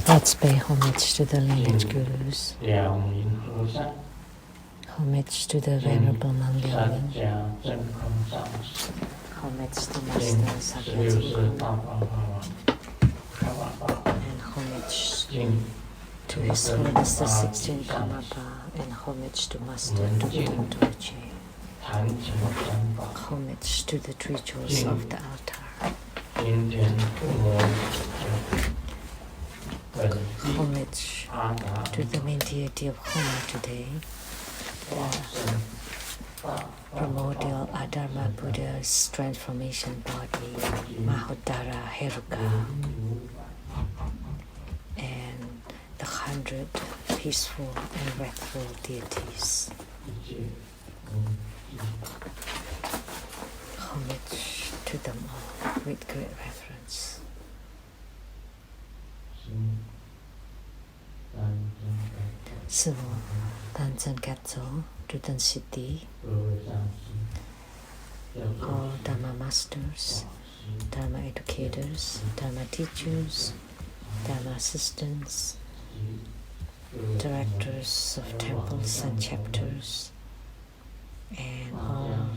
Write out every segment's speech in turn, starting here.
Let's pay homage to the lineage gurus. Homage to the Venerable Mangyalin. Homage to Master Sakyajivana. And homage to His Holiness the 16th Karmapa. And homage to Master Dukta Dorje. Homage to the three jewels of the altar. Homage to the main deity of Homa today, the primordial Adharma Buddha's transformation body, Mahodara Heruka, and the 100 peaceful and wrathful deities. Homage to them all with great reverence. Sư phụ, Tan Chân Katso, Trutan Siddhi, all Dharma masters, Dharma educators, Dharma teachers, Dharma assistants, directors of temples and chapters, and all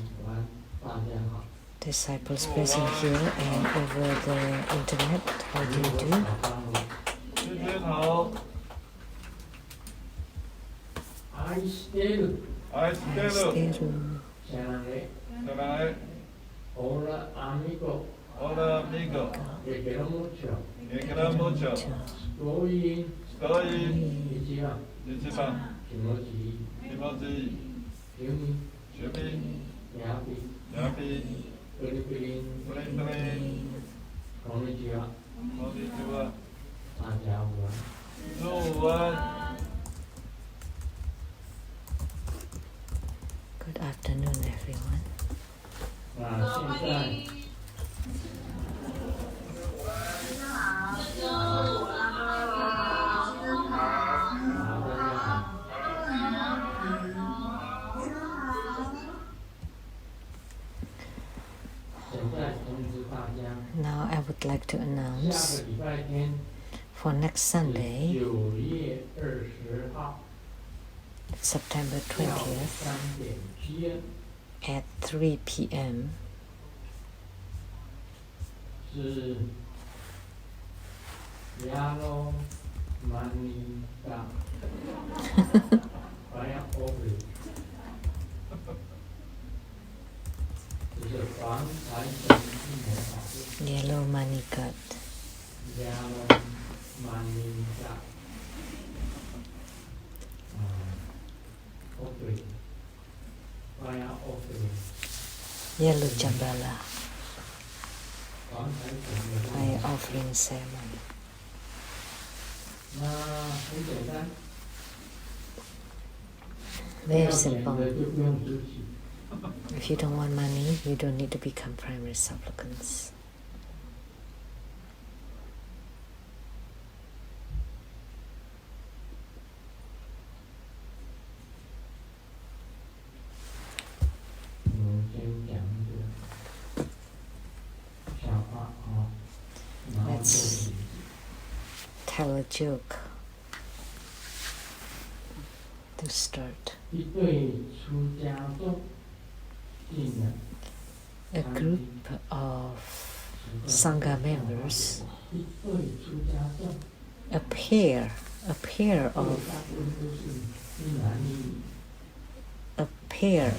disciples present here and over the internet. How do you do? Hola amigo. Hola amigo. Te quiero mucho. Te quiero mucho. Estoy. Ichiban. Kimoji. Shumi. Yapi. Pilipin. Konnichiwa. Good afternoon, everyone. Now I would like to announce for next Sunday, September 20th at 3 p.m. Yellow money cut. Yellow Jambala. Fire offering ceremony. Very simple. If you don't want money, you don't need to become primary supplicants. Let's tell a joke to start. A group of Sangha members, a pair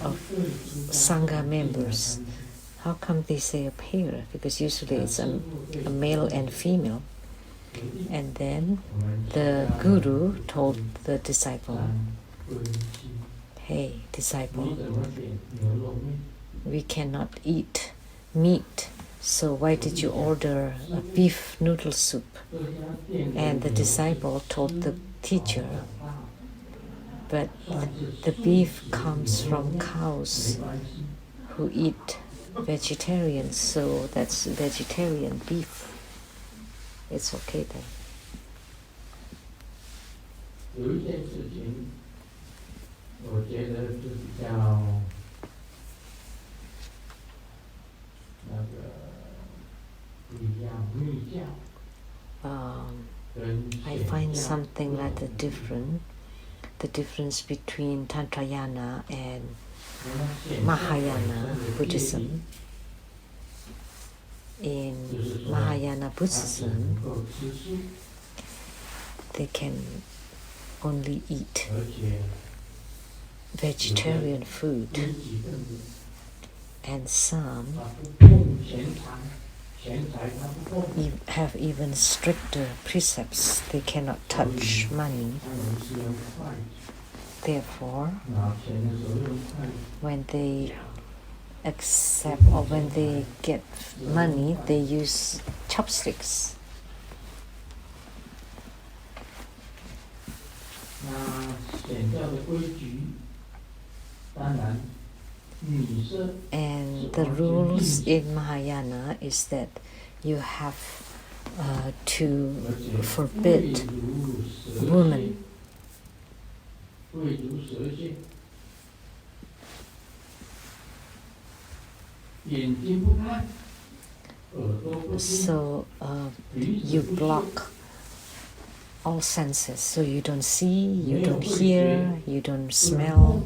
of Sangha members. How come they say a pair? Because usually it's a male and female. And then the guru told the disciple, "Hey, disciple, we cannot eat meat, so why did you order a beef noodle soup?" And the disciple told the teacher, "But the beef comes from cows who eat vegetarian, so that's vegetarian beef. It's okay then." I find something like the difference between Tantrayana and Mahayana Buddhism. In Mahayana Buddhism, they can only eat vegetarian food, and some have even stricter precepts. They cannot touch money. Therefore, when they accept or when they get money, they use chopsticks. And the rules in Mahayana is that you have to forbid women. So you block all senses, so you don't see, you don't hear, you don't smell,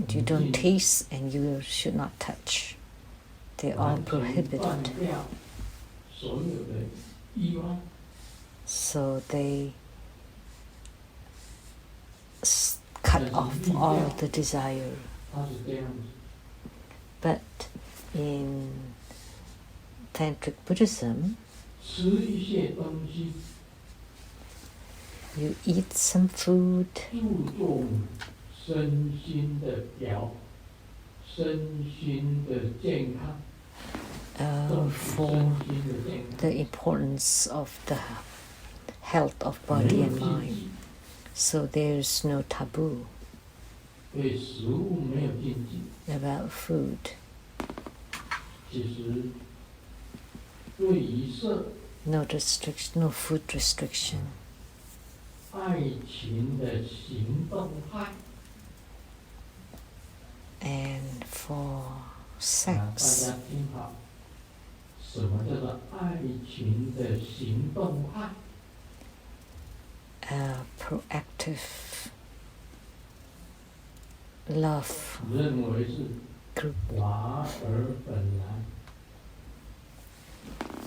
you don't taste, and you should not touch. They are prohibited. So they cut off all the desire. But in Tantric Buddhism, you eat some food, for the importance of the health of body and mind. So there's no taboo about food. No restriction, no food restriction. And for sex, proactive love group,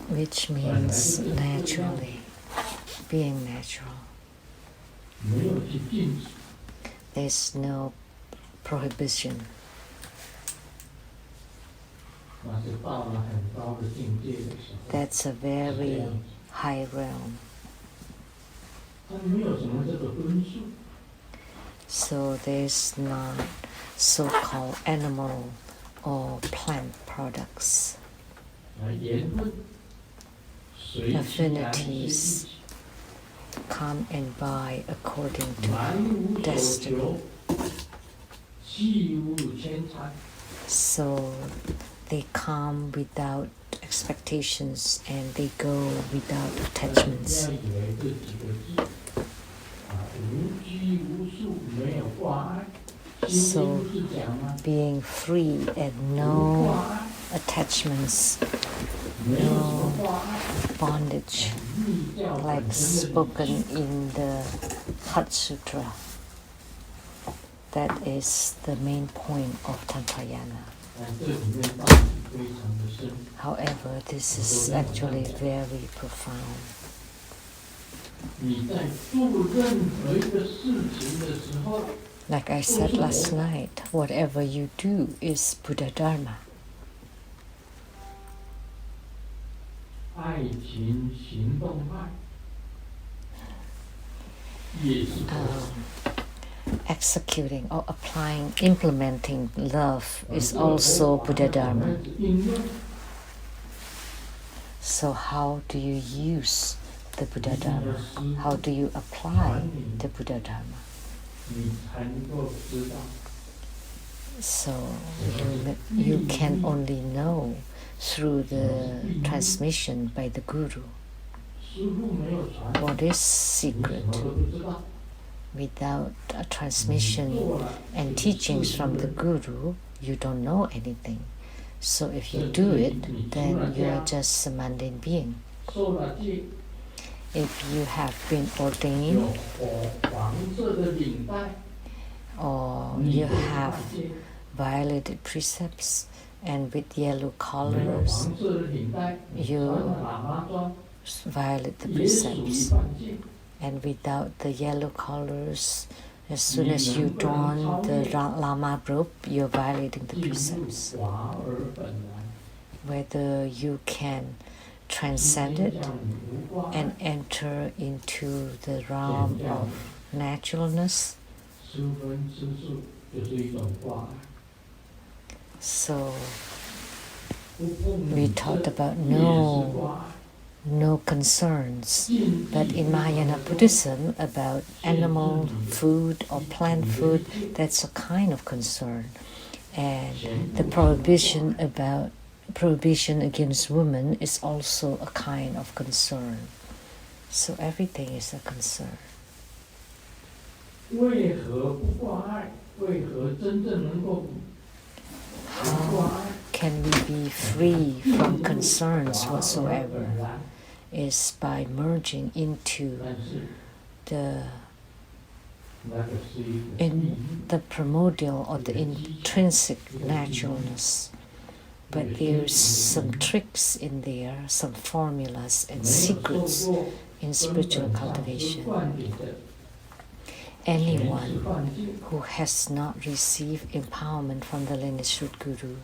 which means naturally, being natural. There's no prohibition. That's a very high realm. So there's not so-called animal or plant products. Affinities come and buy according to destiny. So they come without expectations and they go without attachments. So being free and no attachments, no bondage, like spoken in the Heart Sutra. That is the main point of Tantrayana. However, this is actually very profound. Like I said last night, whatever you do is Buddha Dharma. Executing or applying, implementing love is also Buddha Dharma. So how do you use the Buddha Dharma? How do you apply the Buddha Dharma? So you can only know through the transmission by the Guru. What is secret? Without a transmission and teachings from the Guru, you don't know anything. So if you do it, then you are just a mundane being. if you have been ordained or you have violated precepts, and with yellow collars you violate the precepts, and without the yellow collars, as soon as you don the Lama robe, you're violating the precepts. Whether you can transcend it and enter into the realm of naturalness. So we talked about no concerns, but in Mahayana Buddhism, about animal food or plant food, that's a kind of concern, and the prohibition against women is also a kind of concern. So everything is a concern. How can we be free from concerns whatsoever? Is by merging into the primordial or the intrinsic naturalness. But there's some tricks in there, some formulas and secrets in spiritual cultivation. Anyone who has not received empowerment from the lineage root guru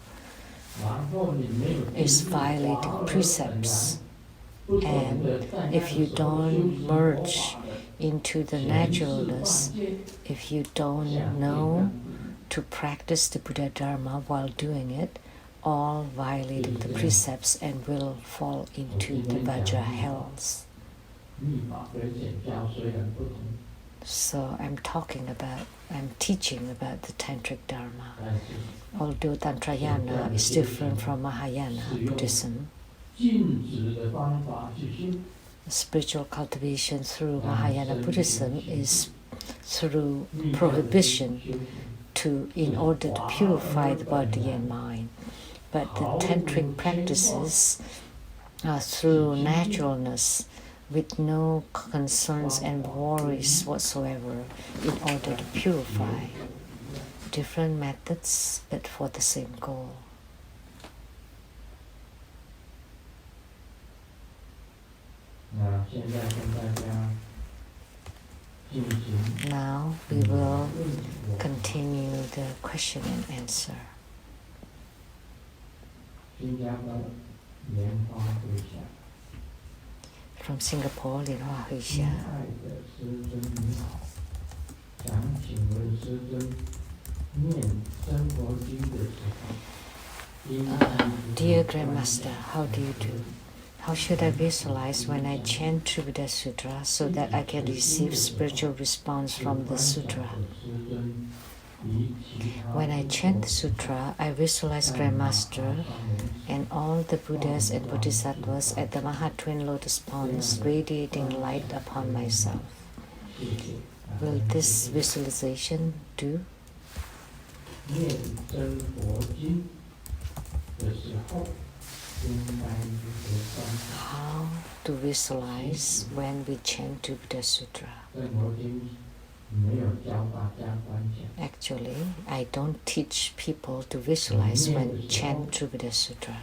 is violating precepts. And if you don't merge into the naturalness, if you don't know to practice the Buddha Dharma while doing it, all violating the precepts and will fall into the Vajra hells. So I'm teaching about the Tantric Dharma. Although Tantrayana is different from Mahayana Buddhism, spiritual cultivation through Mahayana Buddhism is through prohibition in order to purify the body and mind. But the tantric practices are through naturalness, with no concerns and worries whatsoever, in order to purify. Different methods, but for the same goal. Now we will continue the question and answer. From Singapore, Liên Hoa Huy Xia. Dear Grandmaster, how do you do? How should I visualize when I chant Tribuddha Sutra so that I can receive spiritual response from the sutra? When I chant the sutra, I visualize Grandmaster and all the Buddhas and Bodhisattvas at the Mahatwin Lotus Ponds radiating light upon myself. Will this visualization do? How to visualize when we chant Buddha Sutra? Actually, I don't teach people to visualize when chant Buddha Sutra.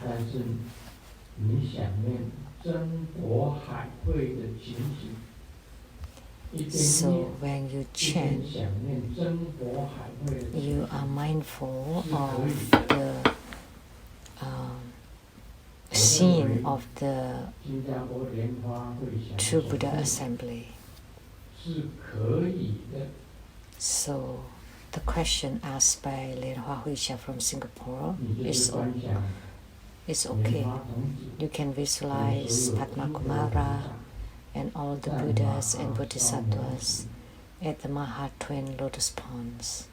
So when you chant, you are mindful of the scene of the True Buddha Assembly. So the question asked by Liên Hoa Huy Xia from Singapore is okay. You can visualize Padma Kumara and all the Buddhas and Bodhisattvas at the Mahatwin Lotus Ponds,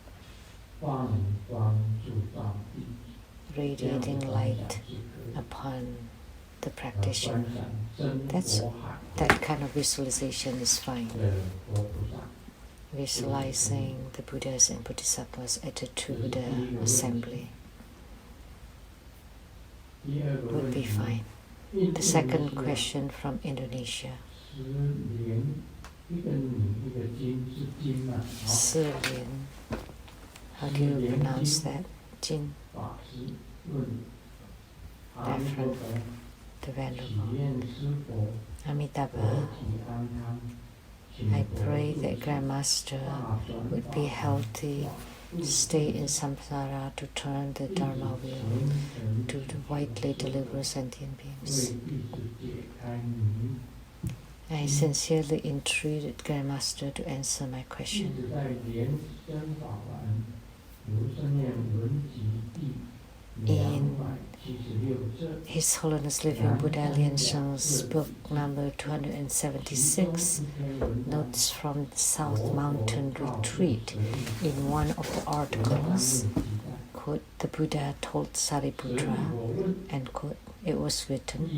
radiating light upon the practitioner. That kind of visualization is fine. Visualizing the Buddhas and Bodhisattvas at the True Buddha Assembly would be fine. The second question from Indonesia. How do you pronounce that? Jin. Reference the Venerable Amitabha. I pray that Grandmaster would be healthy, stay in samsara to turn the Dharma wheel, to widely deliver sentient beings. I sincerely entreated Grandmaster to answer my question. In His Holiness Living Buddha Lien Sheng's book number 276, Notes from the South Mountain Retreat, in one of the articles, quote, the Buddha told Sariputra, end quote, it was written,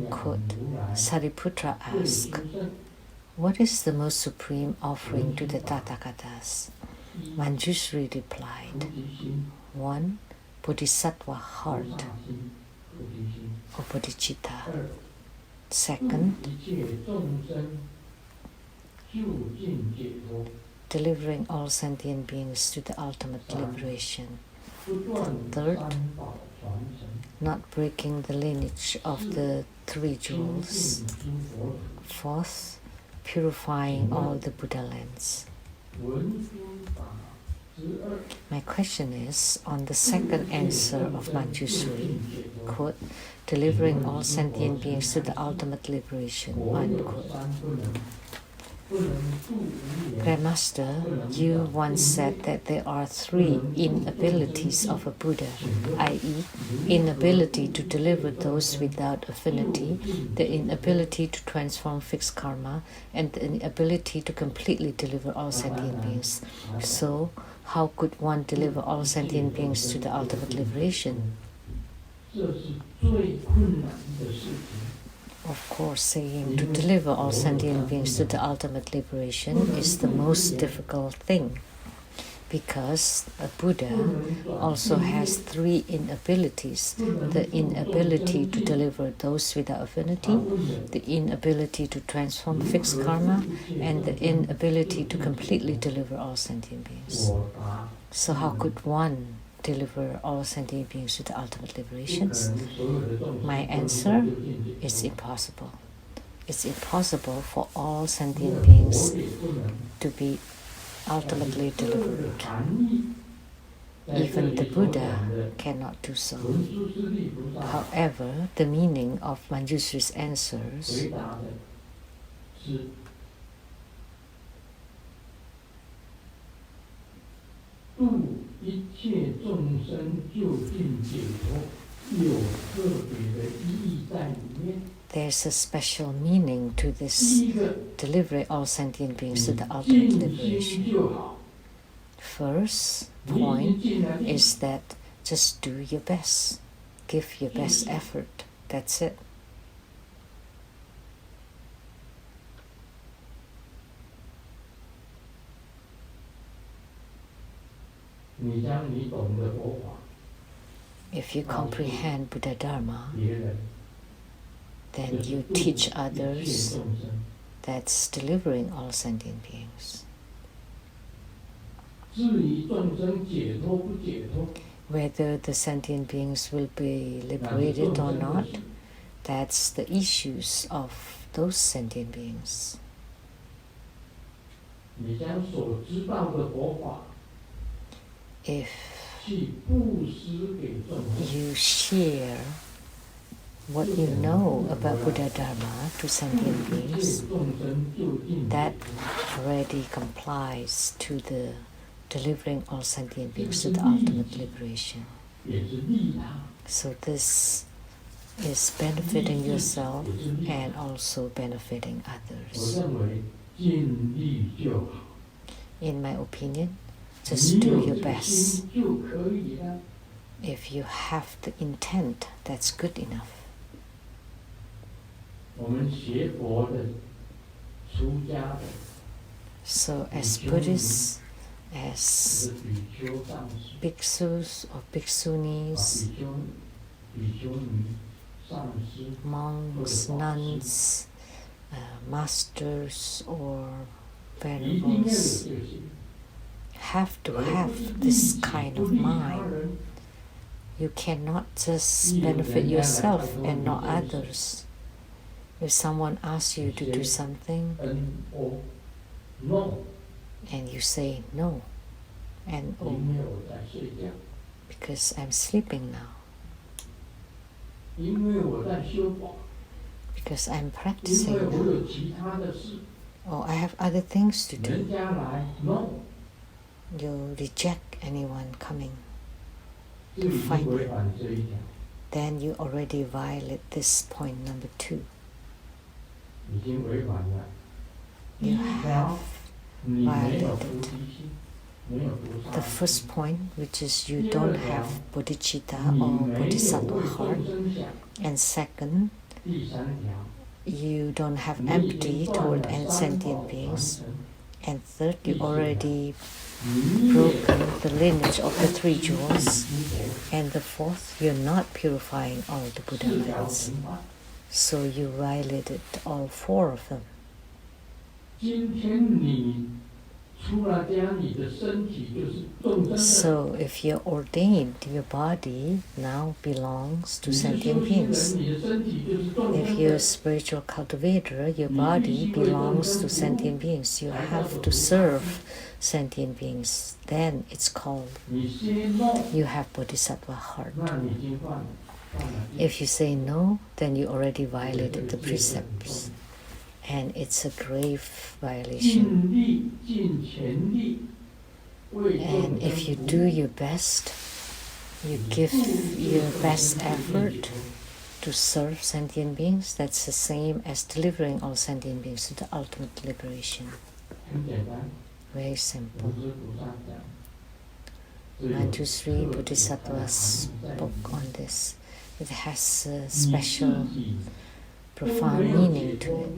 quote, Sariputra asked, what is the most supreme offering to the Tathagatas? Manjushri replied, 1. Bodhisattva heart or bodhicitta. 2nd, delivering all sentient beings to the ultimate liberation. 3rd, not breaking the lineage of the 3 jewels. 4th, purifying all the Buddha lands. My question is on the second answer of Manjushri, quote, delivering all sentient beings to the ultimate liberation, unquote. Grandmaster, you once said that there are 3 inabilities of a Buddha, i.e., inability to deliver those without affinity, the inability to transform fixed karma, and the inability to completely deliver all sentient beings. So, how could one deliver all sentient beings to the ultimate liberation? Of course, saying to deliver all sentient beings to the ultimate liberation is the most difficult thing, because a Buddha also has 3 inabilities: the inability to deliver those without affinity, the inability to transform fixed karma, and the inability to completely deliver all sentient beings. So how could one deliver all sentient beings to the ultimate liberations? My answer is impossible. It's impossible for all sentient beings to be ultimately delivered. Even the Buddha cannot do so. However, the meaning of Manjushri's answers there's a special meaning to this delivery all sentient beings to the ultimate liberation. First point is that just do your best. Give your best effort. That's it. If you comprehend Buddha Dharma, then you teach others. That's delivering all sentient beings. Whether the sentient beings will be liberated or not, that's the issues of those sentient beings. If you share what you know about Buddha Dharma to sentient beings, that already complies to the delivering all sentient beings to the ultimate liberation. So this is benefiting yourself and also benefiting others. In my opinion, just do your best. If you have the intent, that's good enough. So as Buddhists, as bhikshus or bhikshunis, monks, nuns, masters or venerables have to have this kind of mind. You cannot just benefit yourself and not others. If someone asks you to do something and you say no, and because I'm sleeping now, because I'm practicing now, or I have other things to do, you reject anyone coming to find you, then you already violate this point number 2. You have violated the first point, which is you don't have bodhicitta or bodhisattva heart, and second, you don't have empathy toward sentient beings, and third, you already broken the lineage of the 3 jewels, and the fourth, you're not purifying all the Buddha lands. So you violated all 4 of them. So if you're ordained, your body now belongs to sentient beings. If you're a spiritual cultivator, your body belongs to sentient beings. You have to serve sentient beings. Then it's called you have bodhisattva heart. If you say no, then you already violated the precepts. And it's a grave violation. And if you do your best, you give your best effort to serve sentient beings, that's the same as delivering all sentient beings to the ultimate liberation. Very simple. Manjusri Bodhisattva spoke on this. It has a special, profound meaning to it.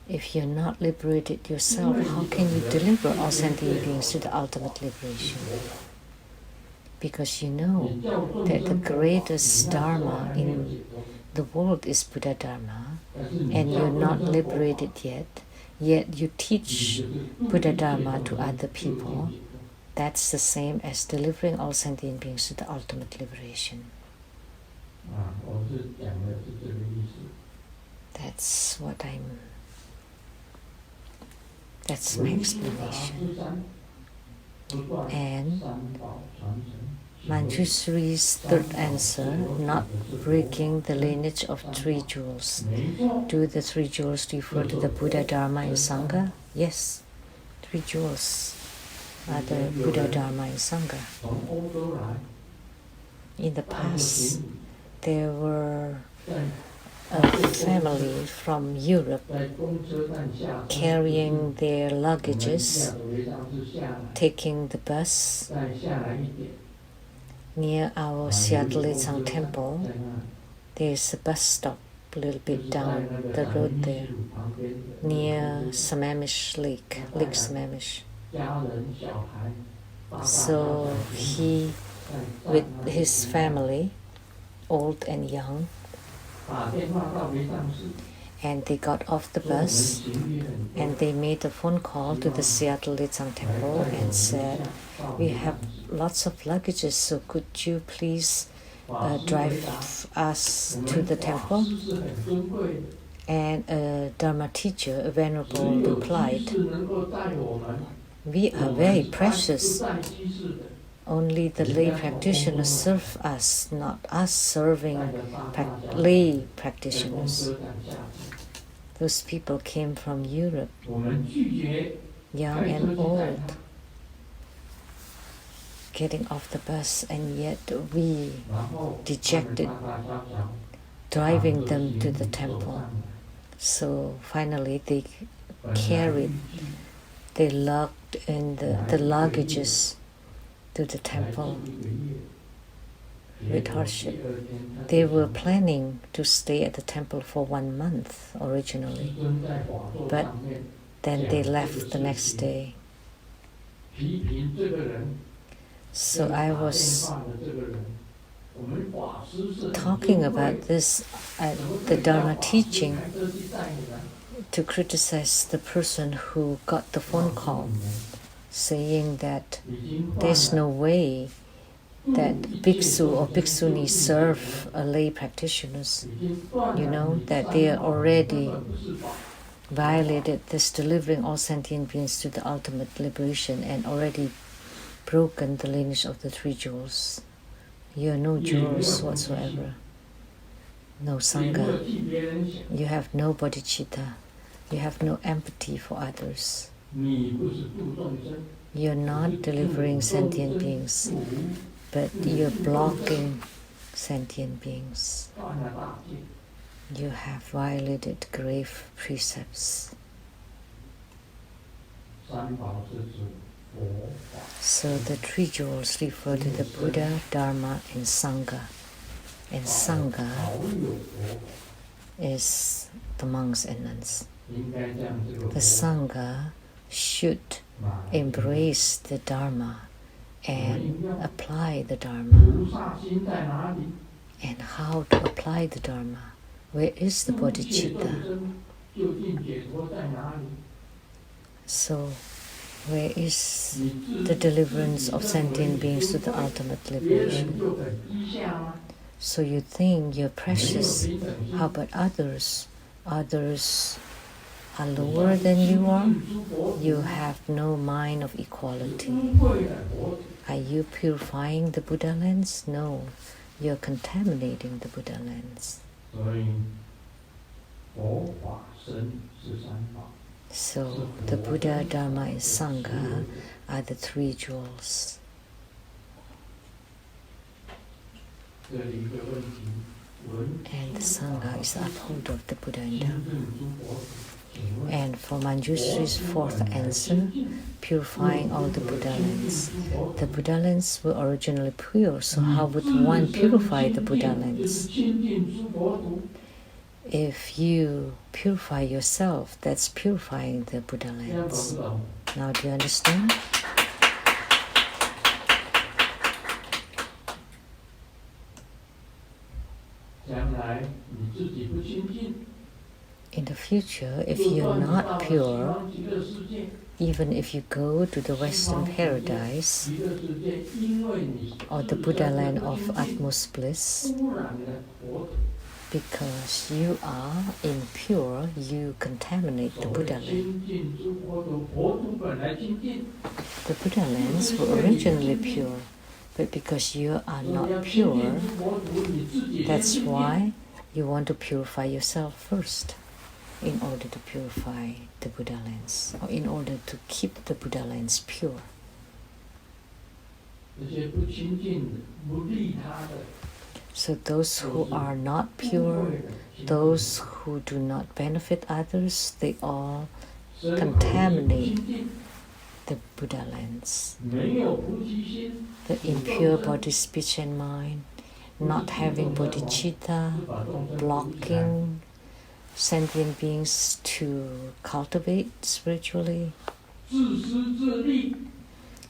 If you're not liberated yourself, how can you deliver all sentient beings to the ultimate liberation? Because you know that the greatest Dharma in the world is Buddha Dharma, and you're not liberated yet you teach Buddha Dharma to other people. That's the same as delivering all sentient beings to the ultimate liberation. That's my explanation. And Manjusri's third answer, not breaking the lineage of 3 jewels. Do the 3 jewels refer to the Buddha, Dharma, and Sangha? Yes, 3 jewels are the Buddha, Dharma, and Sangha. In the past, there were a family from Europe carrying their luggages, taking the bus near our Seattle Litsang temple. There's a bus stop a little bit down the road there, near Sammamish Lake Sammamish. So he, with his family, old and young, and they got off the bus and they made a phone call to the Seattle Litsang temple and said, we have lots of luggages, so could you please drive us to the temple? And a Dharma teacher, a venerable, replied, we are very precious. Only the lay practitioners serve us, not us serving lay practitioners. Those people came from Europe, young and old, getting off the bus, and yet we dejected driving them to the temple. So finally they lugged in the luggages to the temple with hardship. They were planning to stay at the temple for 1 month originally, but then they left the next day. So I was talking about this at the Dharma teaching to criticize the person who got the phone call saying that there's no way that bhiksu or bhikshuni serve a lay practitioners, that they are already violated this delivering all sentient beings to the ultimate liberation and already broken the lineage of the three jewels. You are no jewels whatsoever, no sangha. You have no bodhicitta. You have no empathy for others. You're not delivering sentient beings, but you're blocking sentient beings. You have violated grave precepts. So the three jewels refer to the Buddha, Dharma, and Sangha. And Sangha is the monks and nuns. The Sangha should embrace the Dharma and apply the Dharma. And how to apply the Dharma? Where is the bodhicitta? So, where is the deliverance of sentient beings to the ultimate liberation? So you think you're precious. How about others? Others are lower than you are. You have no mind of equality. Are you purifying the Buddha lens? No, you're contaminating the Buddha lens. So the Buddha, Dharma, and Sangha are the three jewels. And the Sangha is the upholder of the Buddha and Dharma. And for Manjushri's fourth answer, purifying all the Buddha lands. The Buddha lands were originally pure, so how would one purify the Buddha lands? If you purify yourself, that's purifying the Buddha lands. Now do you understand? In the future, if you're not pure, even if you go to the Western paradise or the Buddha land of utmost bliss, because you are impure, you contaminate the Buddha land. The Buddha lands were originally pure, but because you are not pure, that's why you want to purify yourself first in order to purify the Buddha lands, or in order to keep the Buddha lands pure. So those who are not pure, those who do not benefit others, they all contaminate the Buddha lands. The impure body, speech, and mind, not having bodhicitta, blocking sentient beings to cultivate spiritually,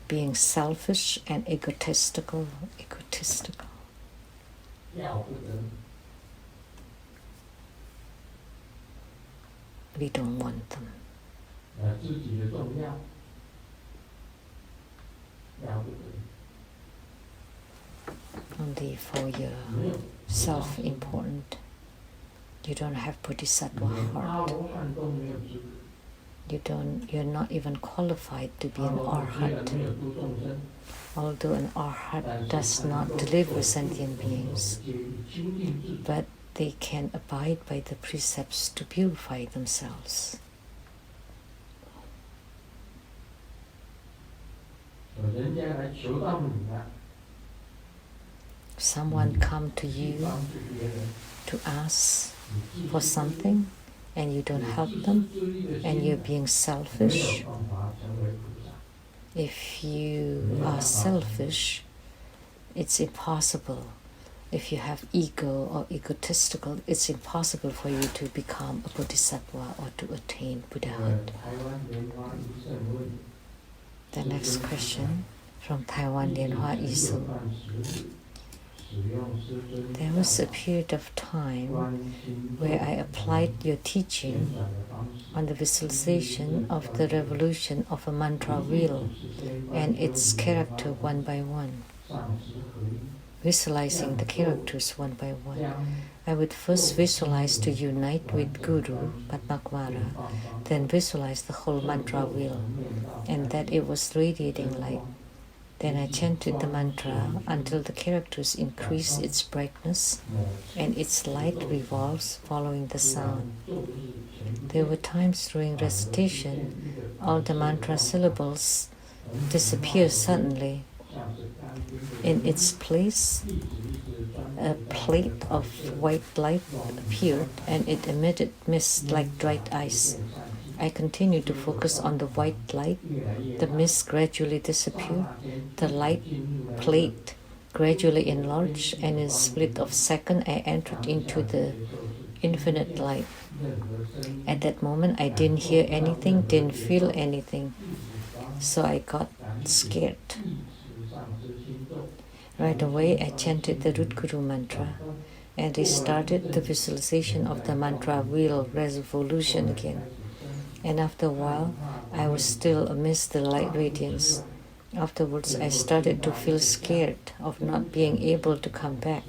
being selfish and egotistical. We don't want them. Only for your self-important. You don't have bodhisattva heart. You're not even qualified to be an arhat. Although an arhat does not deliver sentient beings, but they can abide by the precepts to purify themselves. Someone come to you to ask for something and you don't help them and you're being selfish. If you are selfish, it's impossible. If you have ego or egotistical, it's impossible for you to become a bodhisattva or to attain Buddhahood. The next question from Taiwan Lianhua Isu. There was a period of time where I applied your teaching on the visualization of the revolution of a mantra wheel and its character one by one. Visualizing the characters one by one. I would first visualize to unite with Guru, Padmakwara, then visualize the whole mantra wheel, and that it was radiating light. Then I chanted the mantra until the characters increase its brightness and its light revolves following the sound. There were times during recitation, all the mantra syllables disappear suddenly. In its place, a plate of white light appeared and it emitted mist like dried ice. I continued to focus on the white light. The mist gradually disappeared. The light plate gradually enlarged, and in a split of a second, I entered into the infinite light. At that moment, I didn't hear anything, didn't feel anything, so I got scared. Right away, I chanted the Root Guru mantra and restarted the visualization of the mantra wheel revolution again. And after a while, I was still amidst the light radiance. Afterwards, I started to feel scared of not being able to come back.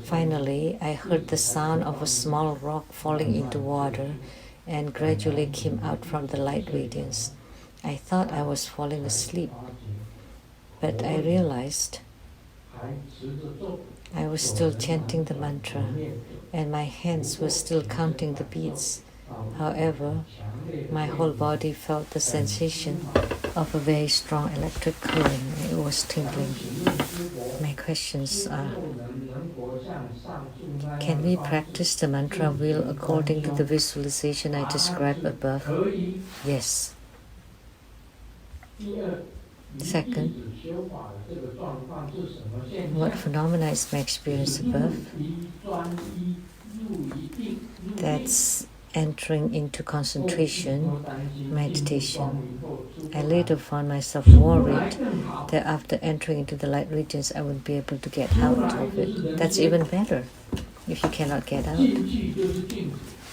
Finally, I heard the sound of a small rock falling into water and gradually came out from the light radiance. I thought I was falling asleep, but I realized I was still chanting the mantra and my hands were still counting the beats. However, my whole body felt the sensation of a very strong electric current. It was tingling. My questions are, can we practice the mantra wheel according to the visualization I described above? Yes. Second, what phenomena is my experience above? That's entering into concentration, meditation. I later found myself worried that after entering into the light regions, I wouldn't be able to get out of it. That's even better if you cannot get out.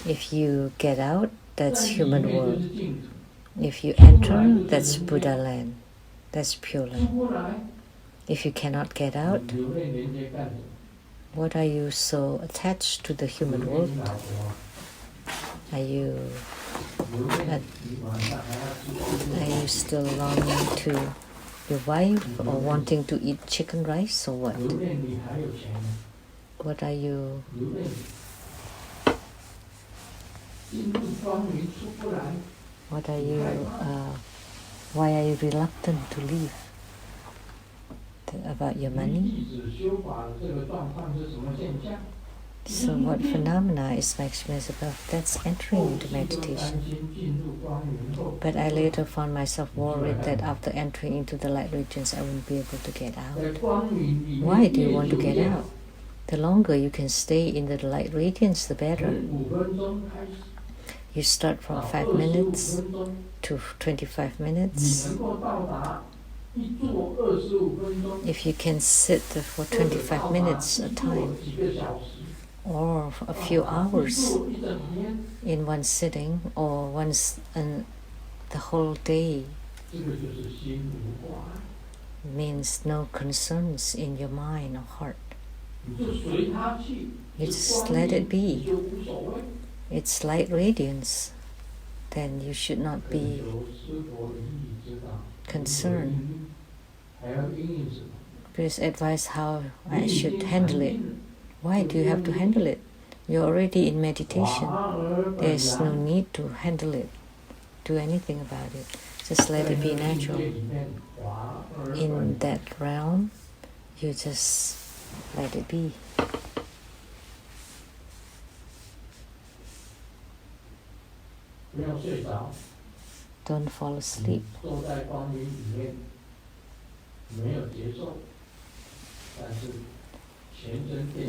If you get out, that's human world. If you enter, that's Buddha land. That's Pure Land. If you cannot get out, what are you so attached to the human world? Are you still longing to your wife or wanting to eat chicken rice or what? What are you? What are you? Why are you reluctant to leave? About your money? So what phenomena is my experience above? That's entering into meditation. But I later found myself worried that after entering into the light regions, I wouldn't be able to get out. Why do you want to get out? The longer you can stay in the light radiance, the better. You start from 5 minutes to 25 minutes. If you can sit for 25 minutes a time, or a few hours in one sitting, or once the whole day, means no concerns in your mind or heart. You just let it be. It's light radiance. Then you should not be concerned. Please advise how I should handle it. Why do you have to handle it? You're already in meditation. There's no need to handle it, do anything about it. Just let it be natural. In that realm, you just let it be. Don't fall asleep.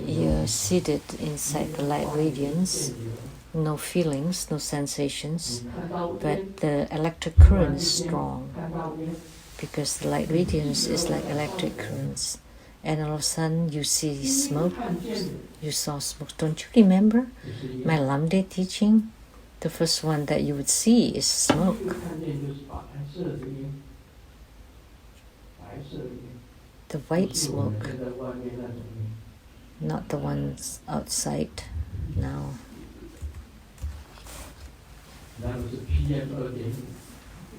You're seated inside the light radiance, no feelings, no sensations, but the electric current is strong because the light radiance is like electric currents and all of a sudden you see smoke. You saw smoke. Don't you remember my Lamdre teaching? The first one that you would see is smoke. The white smoke, not the ones outside now.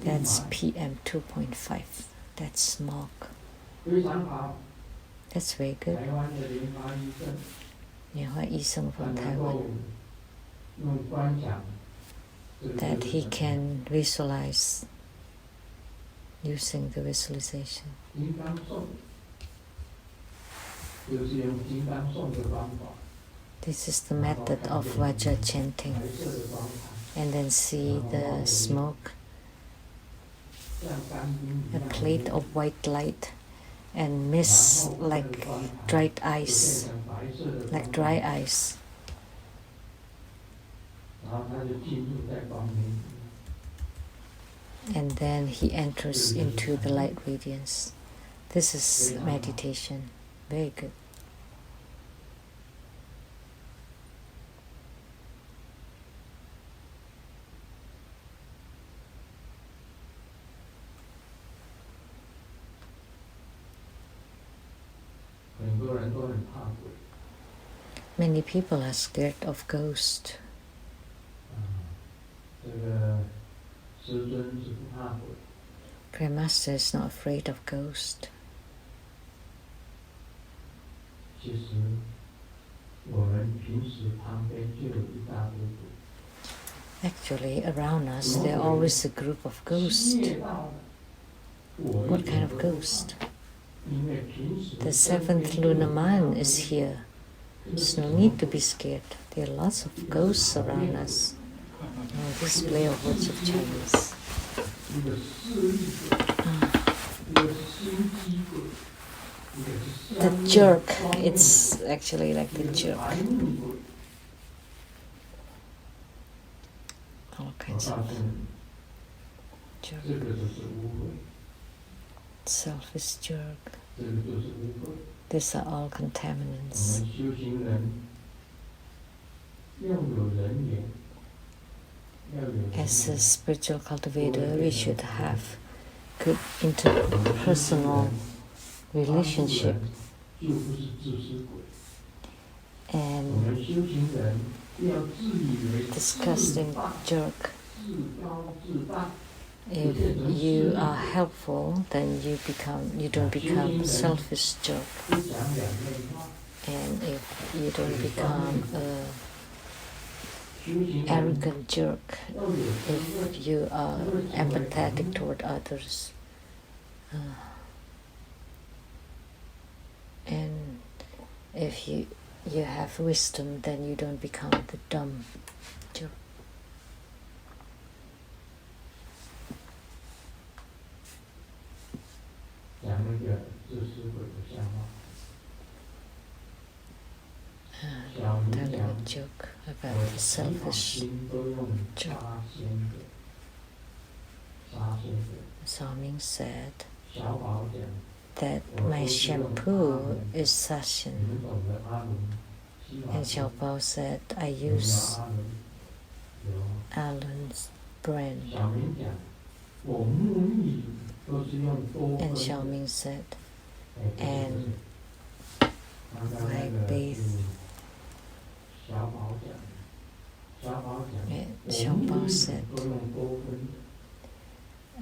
That's PM 2.5. That's smog. That's very good. 莲花医生 from Taiwan. That he can visualize using the visualization. This is the method of Vajra chanting. And then see the smoke, a plate of white light, and mist like dried ice, like dry ice. And then he enters into the light radiance. This is meditation. Very good. Many people are scared of ghosts. Grandmaster is not afraid of ghosts. Actually, around us, there are always a group of ghosts. What kind of ghost? The 7th lunar month is here. There's no need to be scared. There are lots of ghosts around us. Oh, display of words of Chinese. The jerk, it's actually like the jerk. All kinds of jerk. Selfish jerk. These are all contaminants. As a spiritual cultivator, we should have good interpersonal relationship. And disgusting jerk. If you are helpful, then you don't become selfish jerk. And if you don't become a arrogant jerk, if you are empathetic toward others, and if you have wisdom, then you don't become the dumb jerk. Tell you a joke about the selfish jerk. Sao Ming said that my shampoo is Sashin. And Xiao Bao said, I use Alan's brand. And Xiao Ming said, and I bathe. And Xiao Bao said,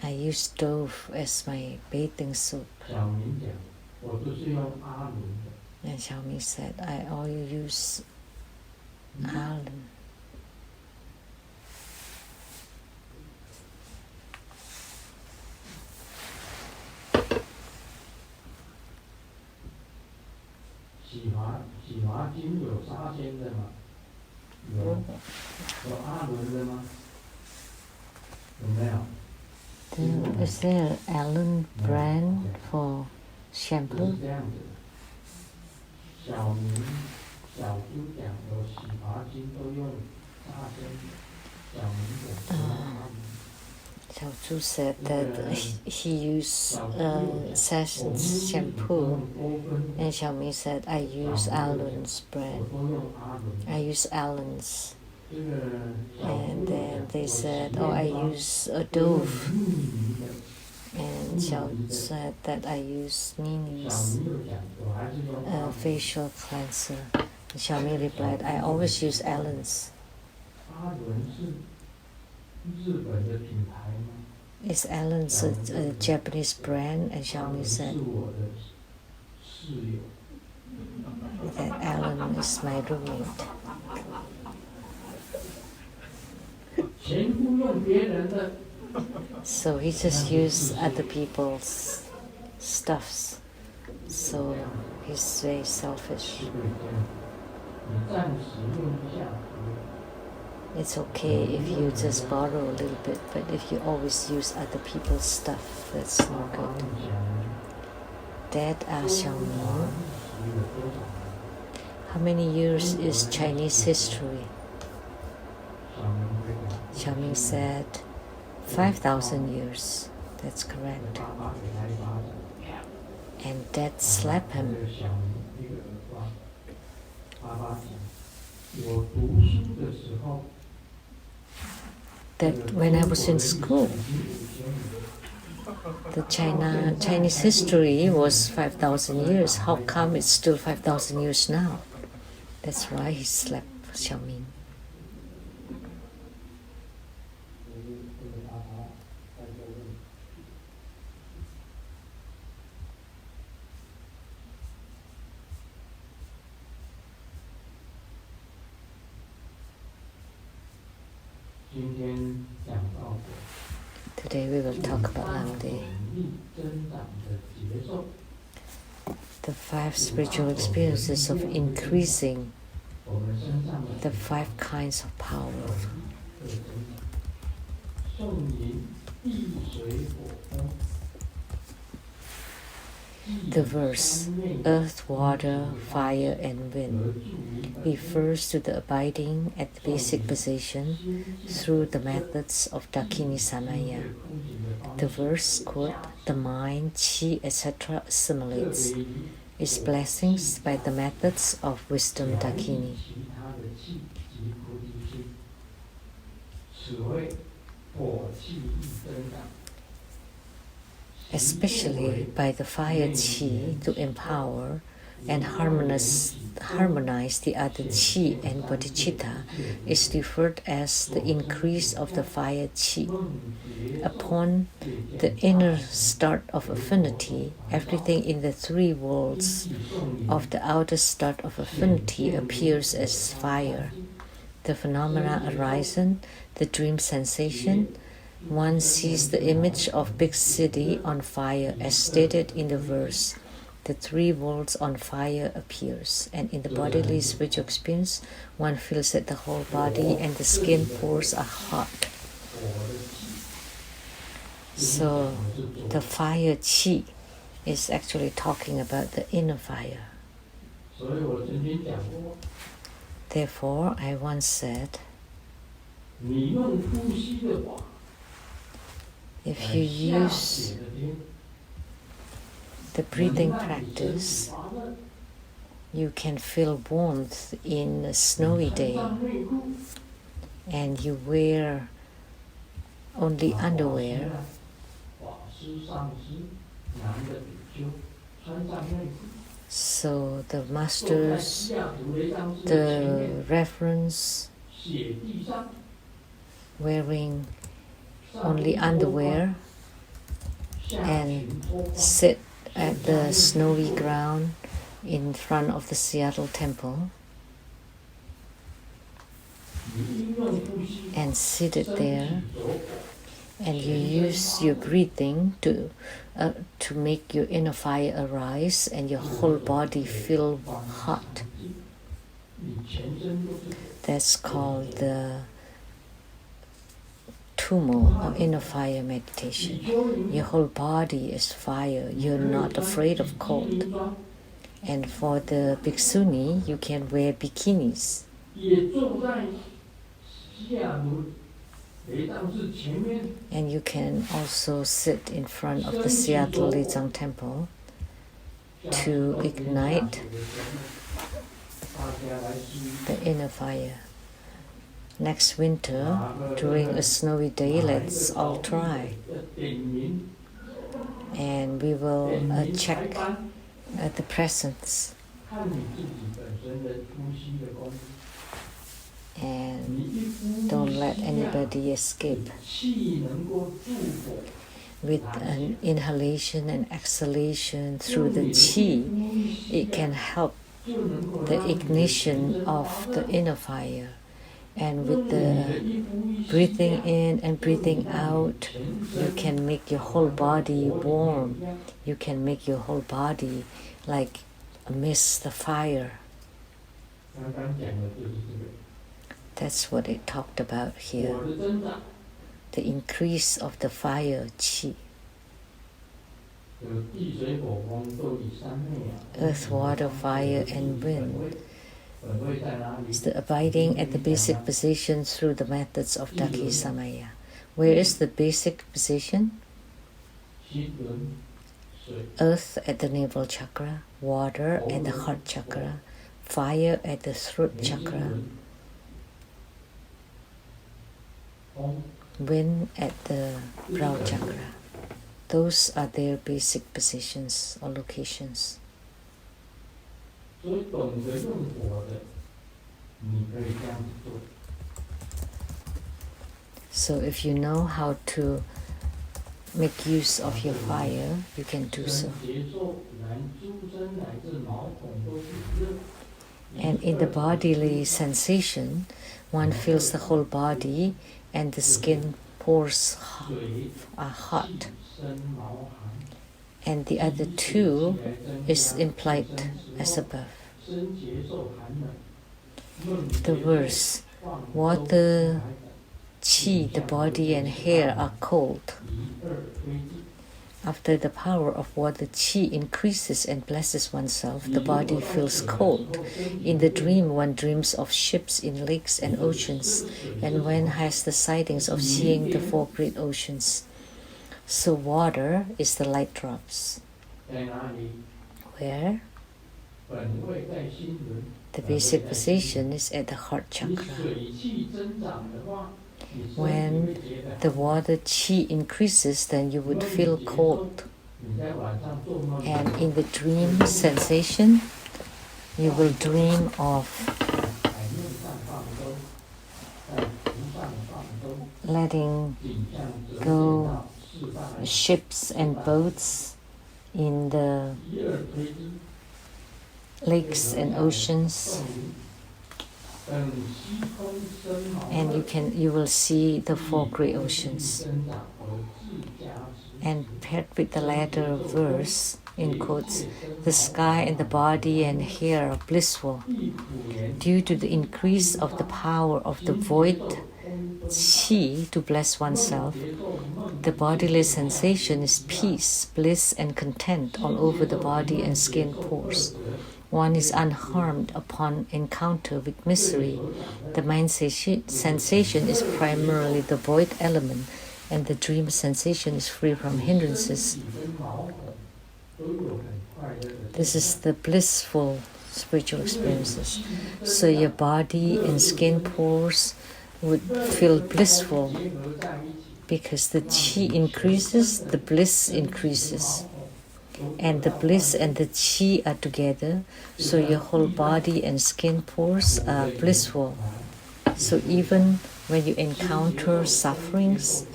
I use dove as my bathing soap. And Xiao Ming said, I only use Alan. Is there Alan brand for shampoo? Xiao Zhu said that he used Sessions shampoo, and Xiaoming said, I use Allen's brand. I use Allen's. And then they said, oh, I use a Dove. And Xiao said that I use Nini's facial cleanser. And Xiaoming replied, I always use Allen's. Is Allen's a Japanese brand? And Xiaoming said that Allen is my roommate. So he just used other people's stuffs. So he's very selfish. It's okay if you just borrow a little bit, but if you always use other people's stuff, that's not good. Dad asked Xiaoming, how many years is Chinese history? Xiaoming said 5,000 years. That's correct. And Dad slapped him. That when I was in school, the Chinese history was 5,000 years. How come it's still 5,000 years now? That's why he slapped Xiaoming. Today we will talk about Lamdre. The 5 spiritual experiences of increasing the 5 kinds of power. The verse, earth, water, fire, and wind, refers to the abiding at the basic position through the methods of Dakini Samaya. The verse, quote, the mind, chi, etc. assimilates its blessings by the methods of wisdom Dakini. Especially by the fire qi to empower and harmonize the other qi and bodhicitta is referred as the increase of the fire qi. Upon the inner start of affinity, everything in the 3 worlds of the outer start of affinity appears as fire. The phenomena arisen, the dream sensation, one sees the image of big city on fire as stated in the verse. The 3 worlds on fire appears, and in the bodily spiritual experience, one feels that the whole body and the skin pores are hot. So the fire qi is actually talking about the inner fire. Therefore, I once said, if you use the breathing practice, you can feel warmth in a snowy day, and you wear only underwear. So the masters, the reverends, wearing only underwear and sit at the snowy ground in front of the Seattle temple and seated there, and you use your breathing to make your inner fire arise and your whole body feel hot. That's called the tumo or inner fire meditation. Your whole body is fire. You're not afraid of cold. And for the bhikshuni, you can wear bikinis. And you can also sit in front of the Seattle Lizang Temple to ignite the inner fire. Next winter, during a snowy day, let's all try. And we will check the presence. And don't let anybody escape. With an inhalation and exhalation through the qi, it can help the ignition of the inner fire. And with the breathing in and breathing out, you can make your whole body warm. You can make your whole body like amidst the fire. That's what it talked about here. The increase of the fire qi. Earth, water, fire, and wind is the abiding at the basic position through the methods of Daki Samaya. Where is the basic position? Earth at the navel chakra, water at the heart chakra, fire at the throat chakra, wind at the brow chakra. Those are their basic positions or locations. So if you know how to make use of your fire, you can do so. And in the bodily sensation, one feels the whole body and the skin pores are hot. And the other two is implied as above. The verse, water, qi, the body and hair are cold. After the power of water qi increases and blesses oneself, the body feels cold. In the dream, one dreams of ships in lakes and oceans, and one has the sightings of seeing the 4 great oceans. So water is the light drops. Where? The basic position is at the heart chakra. When the water qi increases, then you would feel cold. And in the dream sensation, you will dream of letting go ships and boats in the lakes and oceans, and you will see the 4 great oceans. And paired with the latter verse, in quotes, the sky and the body and hair are blissful. Due to the increase of the power of the void qi to bless oneself, the bodily sensation is peace, bliss, and content all over the body and skin pores. One is unharmed upon encounter with misery. The mind sensation is primarily the void element, and the dream sensation is free from hindrances. This is the blissful spiritual experiences. So your body and skin pores would feel blissful because the qi increases, the bliss increases. And the bliss and the qi are together, so your whole body and skin pores are blissful. So even when you encounter sufferings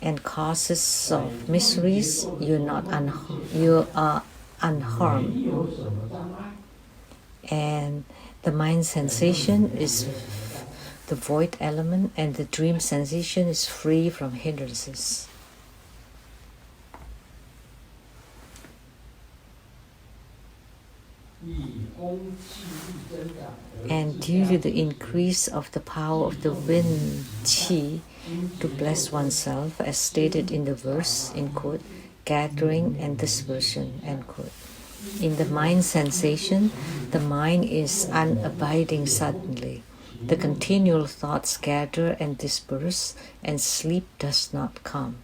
and causes of miseries, you are unharmed. And the mind sensation is the void element, and the dream sensation is free from hindrances. And due to the increase of the power of the wind qi to bless oneself, as stated in the verse, in quote, gathering and dispersion, end quote. In the mind sensation, the mind is unabiding suddenly. The continual thoughts gather and disperse, and sleep does not come.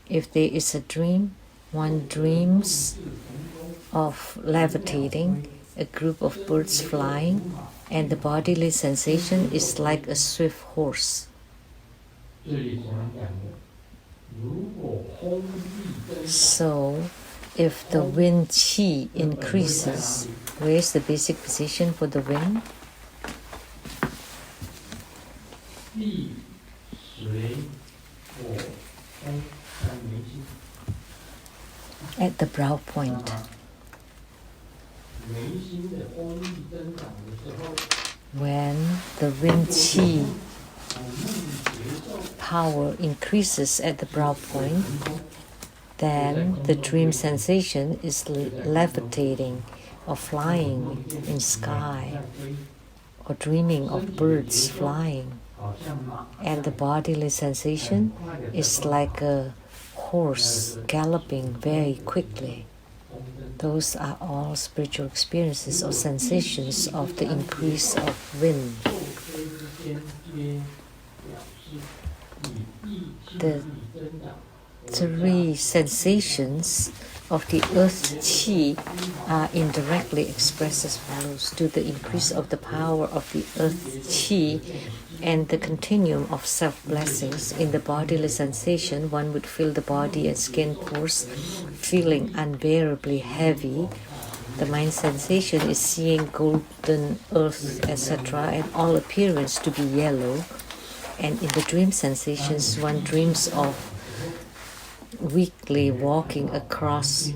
If there is a dream, one dreams of levitating, a group of birds flying, and the bodily sensation is like a swift horse. So, if the wind qi increases, where is the basic position for the wind? At the brow point. When the wind qi power increases at the brow point, then the dream sensation is levitating or flying in sky or dreaming of birds flying. And the bodily sensation is like a horse galloping very quickly. Those are all spiritual experiences or sensations of the increase of wind. The three sensations of the earth qi are indirectly expressed as follows: to the increase of the power of the earth qi and the continuum of self-blessings in the bodily sensation, one would feel the body and skin pores feeling unbearably heavy. The mind sensation is seeing golden earth, etc., and all appearance to be yellow. And in the dream sensations, one dreams of weakly walking across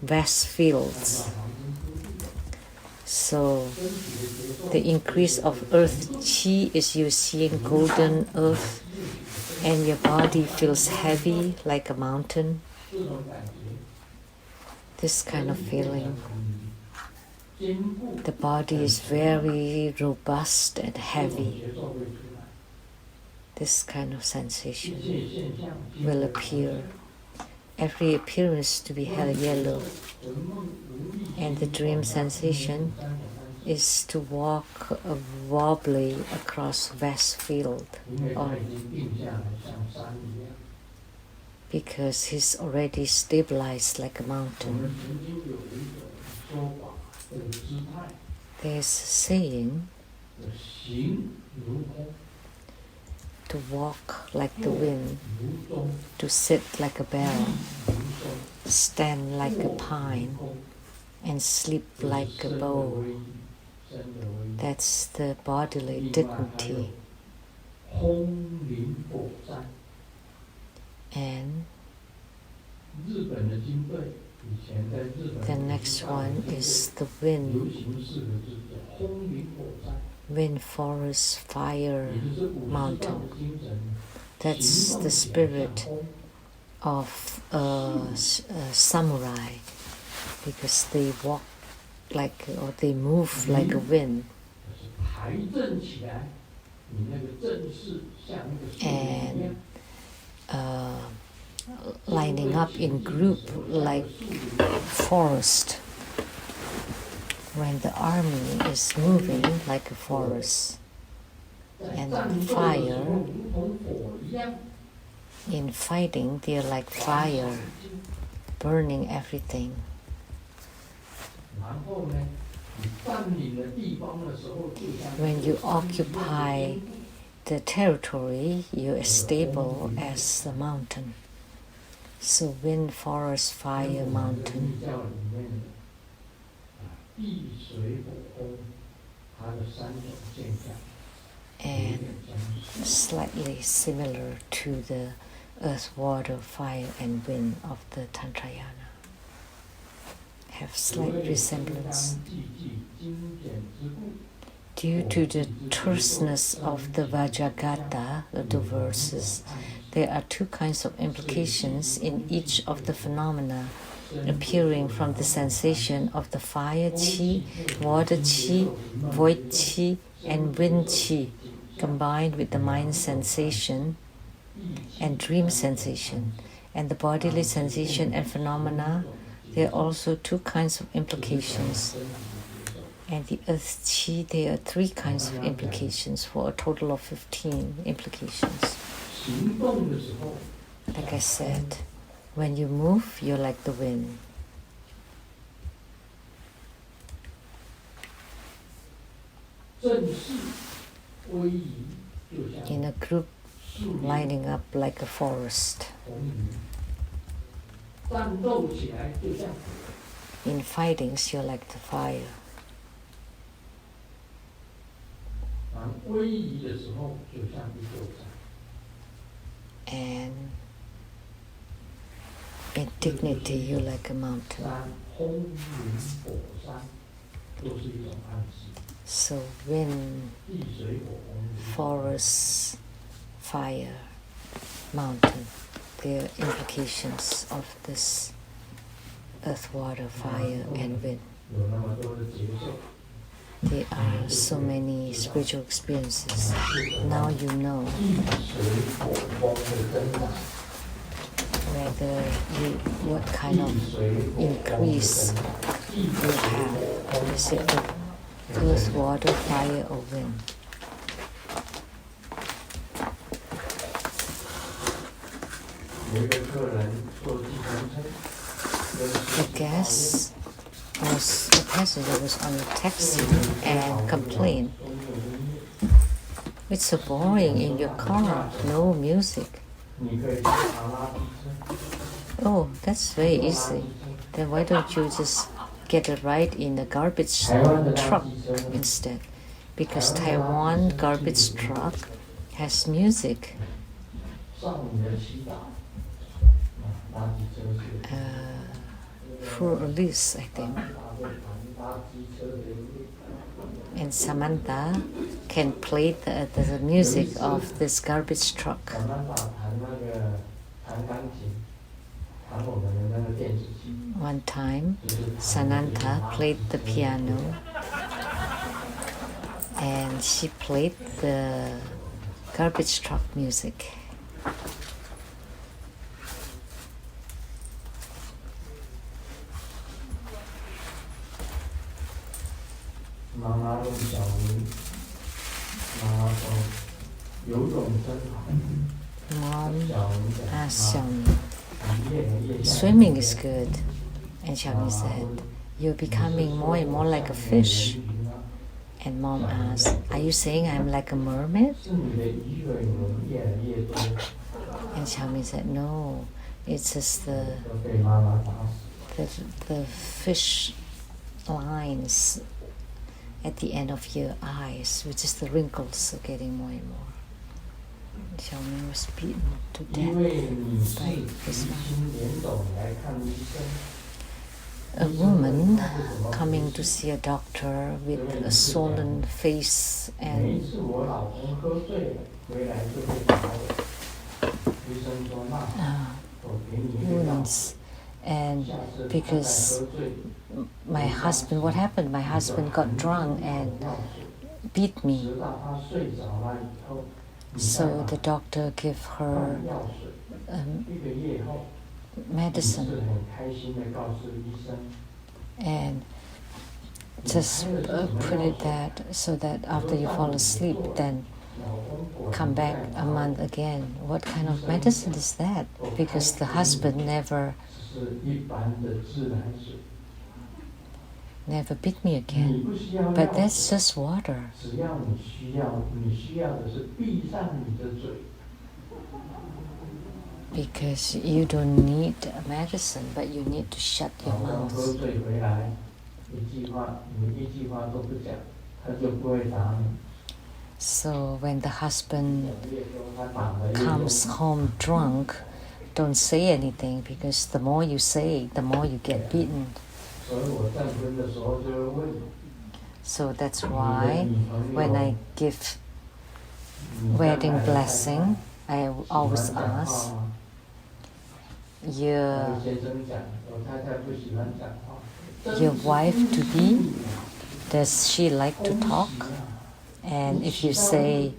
vast fields. So the increase of earth qi is you seeing golden earth and your body feels heavy like a mountain. This kind of feeling. The body is very robust and heavy. This kind of sensation will appear. Every appearance to be yellow. And the dream sensation is to walk wobbly across vast field, because he's already stabilized like a mountain. There's a saying to walk like the wind, to sit like a barrel, stand like a pine, and sleep like a bow. That's the bodily dignity. And the next one is the wind. Wind, forest, fire, mountain. That's the spirit of a samurai, because they walk like, or they move like a wind. And lining up in group like forest. When the army is moving like a forest, and fire, in fighting, they're like fire, burning everything. When you occupy the territory, you're as stable as the mountain. So wind, forest, fire, mountain. And slightly similar to the earth, water, fire, and wind of the Tantrayana. Have slight resemblance. Due to the terseness of the Vajragata, the verses, there are two kinds of implications in each of the phenomena appearing from the sensation of the fire qi, water qi, void qi, and wind qi, combined with the mind sensation and dream sensation, and the bodily sensation and phenomena. There are also two kinds of implications. And the earth chi, there are 3 kinds of implications for a total of 15 implications. Like I said, when you move, you're like the wind. In a group, lining up like a forest. In fightings, you're like the fire. And in dignity, you're like a mountain. So wind, forest, fire, mountain, they're implications of this earth, water, fire, and wind. There are so many spiritual experiences. Now you know what kind of increase you have. Is it the earth, water, fire, or wind? The guest was a passenger was on a taxi and complained, "It's so boring in your car, no music." Oh, that's very easy. Then why don't you just get a ride in a garbage truck instead? Because Taiwan garbage truck has music. For Elise, I think. And Samantha can play the music of this garbage truck. One time, Sananta played the piano and she played the garbage truck music. Mom asked Xiaomi, "Swimming is good." And Xiaomi said, "You're becoming more and more like a fish." And Mom asked, "Are you saying I'm like a mermaid?" And Xiaomi said, "No, it's just the fish lines at the end of your eyes, which is the wrinkles are getting more and more." Xiaomi was beaten to death by his mom. A woman coming to see a doctor with a swollen face and wounds. And because my husband, what happened? My husband got drunk and beat me. So the doctor gave her medicine and just put it that so that after you fall asleep, then come back a month again. What kind of medicine is that? Because the husband never beat me again. But that's just water. Because you don't need medicine, but you need to shut your mouth. So when the husband comes home drunk, don't say anything, because the more you say, the more you get beaten. So that's why when I give wedding blessing, I always ask, your wife-to-be, does she like to talk? And if you say,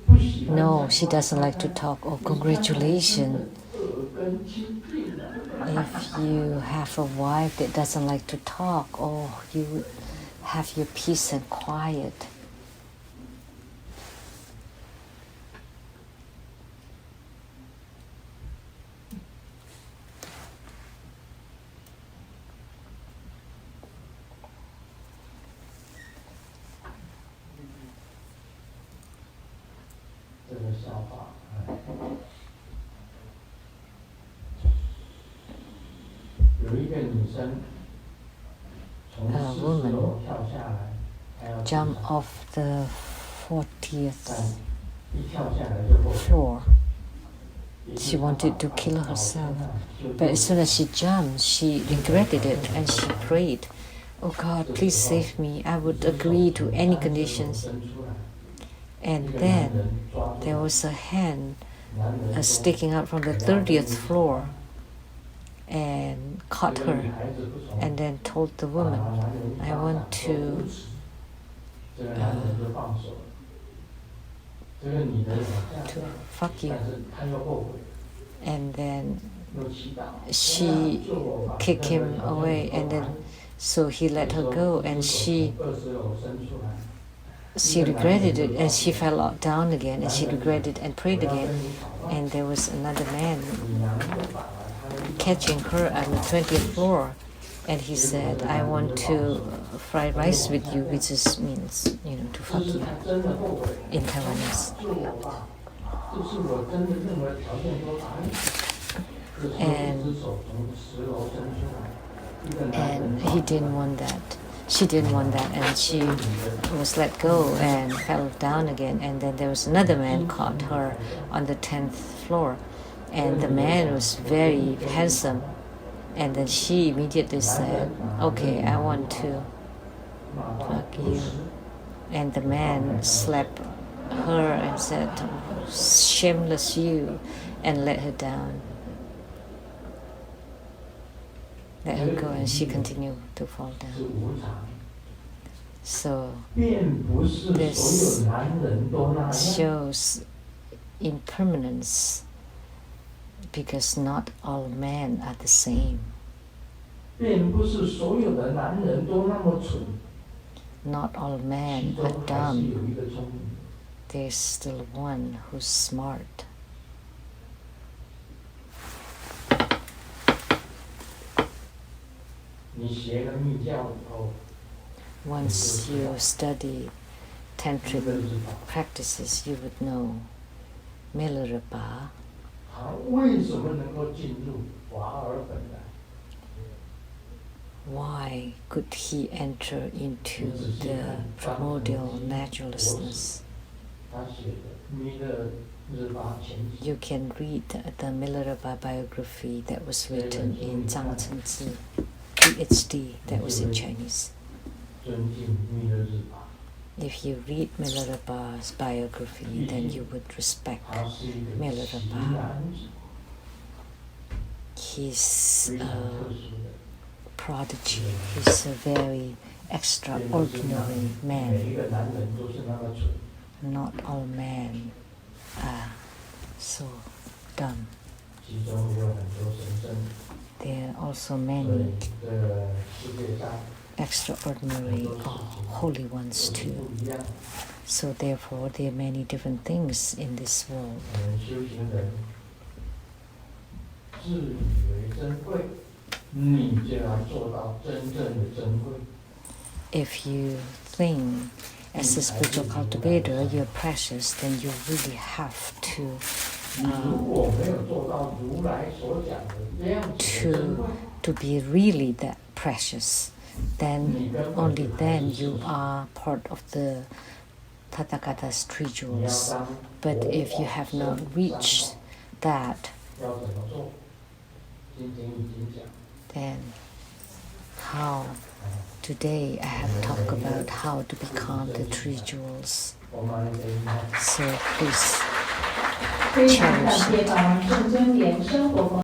no, she doesn't like to talk, oh, congratulations. If you have a wife that doesn't like to talk, oh, you have your peace and quiet. A woman jumped off the 40th floor. She wanted to kill herself, but as soon as she jumped, she regretted it and she prayed, "Oh God, please save me. I would agree to any conditions." And then there was a hand sticking out from the 30th floor and caught her, and then told the woman, "I want to fuck you." And then she kicked him away, and then so he let her go, and she regretted it, and she fell down again, and she regretted and prayed again. And there was another man catching her on the 20th floor, and he said, "I want to fried rice with you," which just means, to fuck you in Taiwanese. And he didn't want that. She didn't want that, and she was let go and fell down again. And then there was another man caught her on the 10th floor, and the man was very handsome. And then she immediately said, "Okay, I want to fuck you." And the man slapped her and said, "Shameless you," and let her down. Let her go, and she continued to fall down. So this shows impermanence, because not all men are the same. Not all men are dumb. There's still one who's smart. Once you study tantric practices, you would know Milarepa. Why could he enter into the primordial naturalistness? You can read the Milarepa biography that was written in Zhang Chenzi, PhD, that was in Chinese. If you read Milarepa's biography, then you would respect Milarepa. He's a prodigy. He's a very extraordinary man. Not all men are so dumb. There are also many extraordinary or holy ones too. So therefore there are many different things in this world. If you think as a spiritual cultivator you're precious, then you really have to be really that precious. Then only then you are part of the Tathagata's three jewels. But if you have not reached that, then how? Today I have talked about how to become the three jewels. So please cherish it.